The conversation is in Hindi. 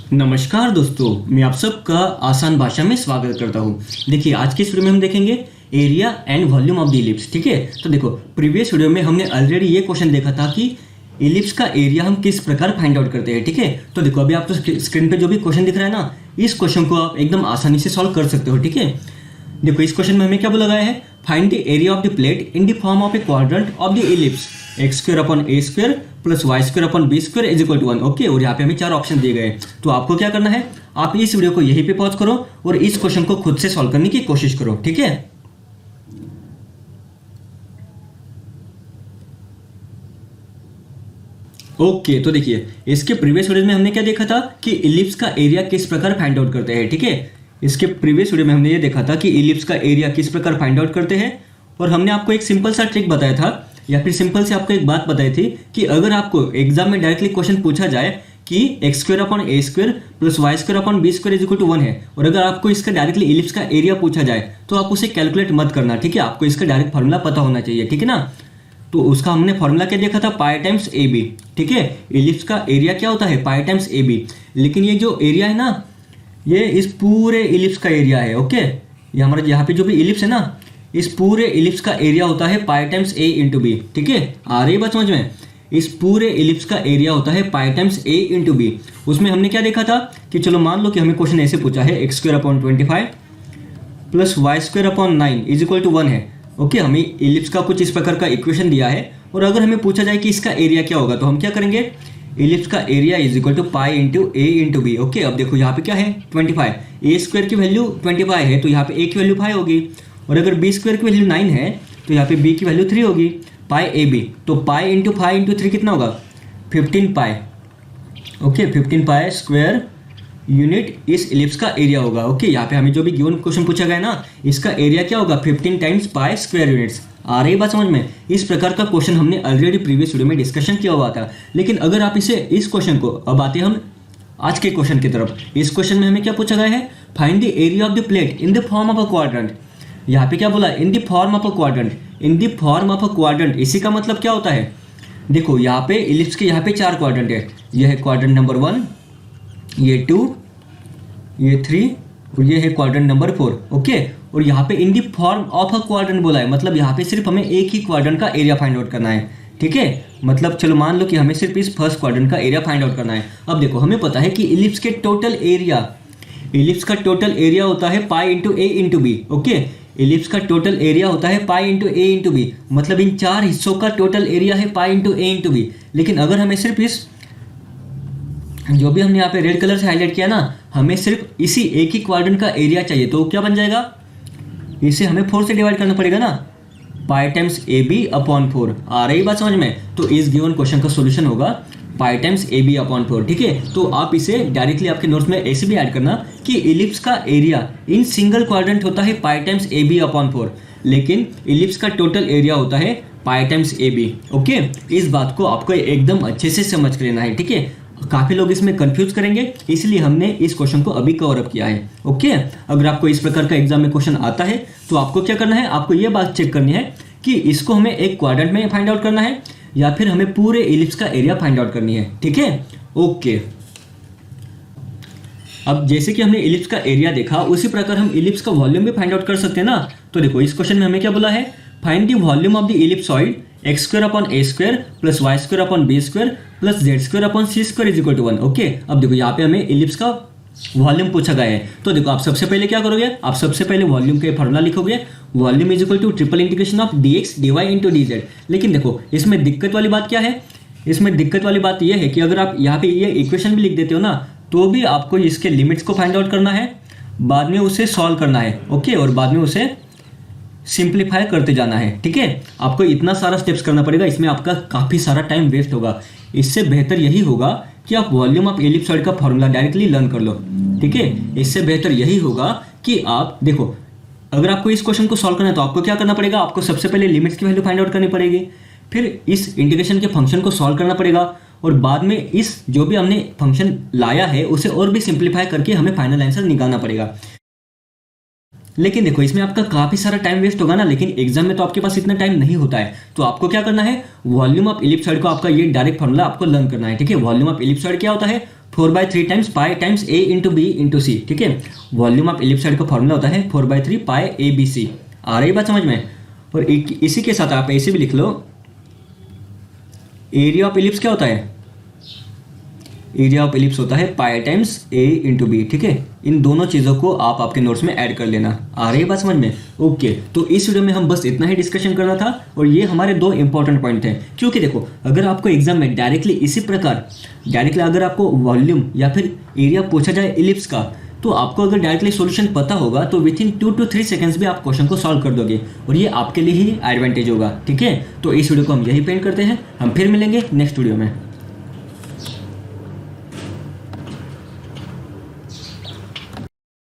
नमस्कार दोस्तों, मैं आप सबका आसान भाषा में स्वागत करता हूँ। देखिए, आज के इस वीडियो में हम देखेंगे area and volume of the ellipse. ठीक है, तो देखो, प्रीवियस वीडियो में हमने ऑलरेडी ये क्वेश्चन देखा था कि इलिप्स का एरिया हम किस प्रकार फाइंड आउट करते हैं। ठीक है, तो देखो अभी आपको स्क्रीन पे जो भी क्वेश्चन दिख रहा है ना, इस क्वेश्चन को आप एकदम आसानी से सॉल्व कर सकते हो। ठीक है, देखो इस क्वेश्चन में हमें क्या बोला गया है, find the area of the plate in the form of a quadrant of the ellipse x square upon a square plus y square upon b square is equal to 1। Okay, और यहाँ पे हमें चार ऑप्शन दिए गए। तो आपको क्या करना है, आप इस वीडियो को यहीं पे पॉज करो और इस क्वेश्चन को खुद से सॉल्व करने की कोशिश करो। ठीक है, ओके तो देखिए, इसके प्रीवियस वीडियो में हमने क्या देखा था कि इलिप्स का एरिया किस प्रकार फाइंड आउट करते हैं। ठीक है, इसके प्रीवियस वीडियो में हमने ये देखा था कि इलिप्स का एरिया किस प्रकार फाइंड आउट करते हैं, और हमने आपको एक सिंपल सा ट्रिक बताया था, या फिर सिंपल से आपको एक बात बताई थी कि अगर आपको एग्जाम में डायरेक्टली क्वेश्चन पूछा जाए कि x square upon a square plus y square upon b square is equal to 1 है, और अगर आपको इसका डायरेक्टली इलिप्स का एरिया पूछा जाए तो आप उसे कैलकुलेट मत करना। ठीक है, आपको इसका डायरेक्ट फॉर्मूला पता होना चाहिए। ठीक है ना, तो उसका हमने फॉर्मूला क्या देखा था, पाई टाइम्स ए बी। ठीक है, इलिप्स का एरिया क्या होता है, पाई टाइम्स ए बी। लेकिन ये जो एरिया है ना, ये इस पूरे इलिप्स का एरिया है। ओके, ये हमारा यहाँ पे जो भी इलिप्स है ना, इस पूरे इलिप्स का एरिया होता है पाई टाइम्स ए इंटू बी। ठीक है, आ रही बात समझ में, इस पूरे इलिप्स का एरिया होता है पाई टाइम्स ए इंटू बी। उसमें हमने क्या देखा था कि चलो मान लो कि हमें क्वेश्चन ऐसे पूछा है, x square upon 25 plus y square upon 9 is equal to 1 है। ओके, हमें इलिप्स का कुछ इस प्रकार का इक्वेशन दिया है, और अगर हमें पूछा जाए कि इसका एरिया क्या होगा, तो हम क्या करेंगे, इलिप्स का area is equal to pi into a into b. Okay, अब देखो यहाँ पे क्या है, 25, ए स्क्वायर की वैल्यू 25 है, तो यहाँ पे ए की वैल्यू 5 होगी, और अगर बी स्क्वायर की वैल्यू 9 है तो यहाँ पे बी की वैल्यू 3 होगी। पाई ए बी, तो पाई इंटू 5 इंटू 3 कितना होगा, 15 पाई। ओके, 15 पाई स्क्वायर यूनिट इस इलिप्स का एरिया होगा। ओके, यहाँ पे हमें जो भी गिवन क्वेश्चन पूछा गया ना, इसका एरिया क्या होगा, 15 टाइम्स पाई स्क्वायर यूनिट्स। आ रही बात समझ में, इस प्रकार का क्वेश्चन हमने ऑलरेडी प्रीवियस वीडियो में डिस्कशन किया हुआ था। लेकिन अगर आप इस क्वेश्चन को, अब आते हैं हम आज के क्वेश्चन की तरफ। इस क्वेश्चन में हमें क्या पूछा गया है, find the area of the plate in the form of a quadrant. यहाँ पे क्या बोला, इन the form of a quadrant. In the form of a quadrant, इसी का मतलब क्या होता है, देखो यहाँ पे इलिप्स के यहाँ पे 4 क्वाड्रेंट है। यह है क्वाड्रेंट नंबर 1, ये 2, ये 3, और ये है क्वाड्रेंट नंबर 4। ओके, और यहाँ पे इन the form of a quadrant बोला है, मतलब यहाँ पे सिर्फ हमें एक ही क्वाड्रेंट का एरिया फाइंड आउट करना है। ठीक है, मतलब चलो मान लो कि हमें सिर्फ इस फर्स्ट क्वाड्रेंट का एरिया फाइंड आउट करना है। अब देखो, हमें पता है कि इलिप्स के टोटल एरिया, इलिप्स का टोटल एरिया होता है पाई into a into b. Okay, ellipse का टोटल एरिया होता है पाई इंटू ए इंटू बी, मतलब इन 4 हिस्सों का टोटल एरिया है पाई इंटू ए इंटू बी। लेकिन अगर हमें सिर्फ इस, जो भी हमने यहाँ पे रेड कलर से हाईलाइट किया ना, हमें सिर्फ इसी एक ही क्वाड्रेंट का एरिया चाहिए, तो क्या बन जाएगा, इसे हमें 4 से डिवाइड करना पड़ेगा ना, pi times a b upon 4। आ रही बात समझ में, तो इस गिवन क्वेश्चन का सोल्यूशन होगा pi times a b upon 4। ठीक है, तो आप इसे डायरेक्टली आपके नोट्स में ऐसे भी ऐड करना कि इलिप्स का एरिया इन सिंगल क्वाड्रेंट होता है pi times a b upon 4, लेकिन इलिप्स का टोटल एरिया होता है pi times a b. Okay, इस बात को आपको एकदम अच्छे से समझ कर लेना है। ठीक है, काफ़ी लोग इसमें कंफ्यूज करेंगे, इसलिए हमने इस क्वेश्चन को अभी कवर अप किया है। ओके, अगर आपको इस प्रकार का एग्जाम में क्वेश्चन आता है तो आपको क्या करना है, आपको ये बात चेक करनी है कि इसको हमें एक क्वाड्रेंट में फाइंड आउट करना है या फिर हमें पूरे इलिप्स का एरिया फाइंड आउट करनी है। ठीक है, ओके, अब जैसे कि हमने इलिप्स का एरिया देखा, उसी प्रकार हम इलिप्स का वॉल्यूम भी फाइंड आउट कर सकते हैं ना। तो देखो, इस क्वेश्चन में हमें क्या बोला है, find the volume of the ellipsoid x square upon a square plus y square upon b square plus z square upon c square is equal to 1। Okay, अब देखो यहाँ पे हमें इलिप्स का वॉल्यूम पूछा गया है, तो देखो आप सबसे पहले क्या करोगे, आप सबसे पहले वॉल्यूम का फॉर्मूला लिखोगे, volume is equal to triple integration of d x d y into d z. लेकिन देखो, इसमें दिक्कत वाली बात क्या है, इसमें दिक्कत वाली बात यह है कि अगर आप यहाँ पे ये इक्वेशन भी लिख देते हो ना, तो भी आपको इसके लिमिट्स को फाइंड आउट करना है, बाद में उसे सॉल्व करना है। ओके, और बाद में उसे सिंप्लीफाई करते जाना है। ठीक है, आपको इतना सारा स्टेप्स करना पड़ेगा, इसमें आपका काफ़ी सारा टाइम वेस्ट होगा। इससे बेहतर यही होगा कि आप वॉल्यूम ऑफ इलिप्सॉइड का फॉर्मूला डायरेक्टली लर्न कर लो। ठीक है, इससे बेहतर यही होगा कि आप देखो, अगर आपको इस क्वेश्चन को सॉल्व करना है तो आपको क्या करना पड़ेगा, आपको सबसे पहले लिमिट्स की वैल्यू फाइंड आउट करनी पड़ेगी, फिर इस इंटीग्रेशन के फंक्शन को सॉल्व करना पड़ेगा, और बाद में इस जो भी हमने फंक्शन लाया है उसे और भी सिंप्लीफाई करके हमें फाइनल आंसर निकालना पड़ेगा। लेकिन देखो, इसमें आपका काफ़ी सारा टाइम वेस्ट होगा ना, लेकिन एग्जाम में तो आपके पास इतना टाइम नहीं होता है। तो आपको क्या करना है, वॉल्यूम ऑफ इलिप्सॉइड को आपका ये डायरेक्ट फॉर्मूला आपको लर्न करना है। ठीक है, वॉल्यूम ऑफ इलिप्सॉइड क्या होता है, 4/3 टाइम्स पाई टाइम्स ए इंटू बी इंटू सी, ठीक है। वॉल्यूम ऑफ इलिप्सॉइड का फॉर्मूला होता है 4/3 पाई ए बी सी। आ रही बात समझ में? और इसी के साथ आप ऐसे भी लिख लो, एरिया ऑफ इलिप्स क्या होता है? एरिया ऑफ इलिप्स होता है पाई टाइम्स ए इंटू बी, ठीक है। इन दोनों चीज़ों को आप आपके नोट्स में ऐड कर लेना। आ रही है बात समझ में? ओके, तो इस वीडियो में हम बस इतना ही डिस्कशन करना था और ये हमारे 2 इंपॉर्टेंट पॉइंट थे। क्योंकि देखो, अगर आपको एग्जाम में डायरेक्टली इसी प्रकार अगर आपको वॉल्यूम या फिर एरिया पूछा जाए इलिप्स का, तो आपको अगर डायरेक्टली सॉल्यूशन पता होगा तो विद इन 2 to 3 सेकंड्स भी आप क्वेश्चन को सॉल्व कर दोगे और ये आपके लिए ही एडवांटेज होगा, ठीक है। तो इस वीडियो को हम यही पेंट करते हैं, हम फिर मिलेंगे नेक्स्ट वीडियो में।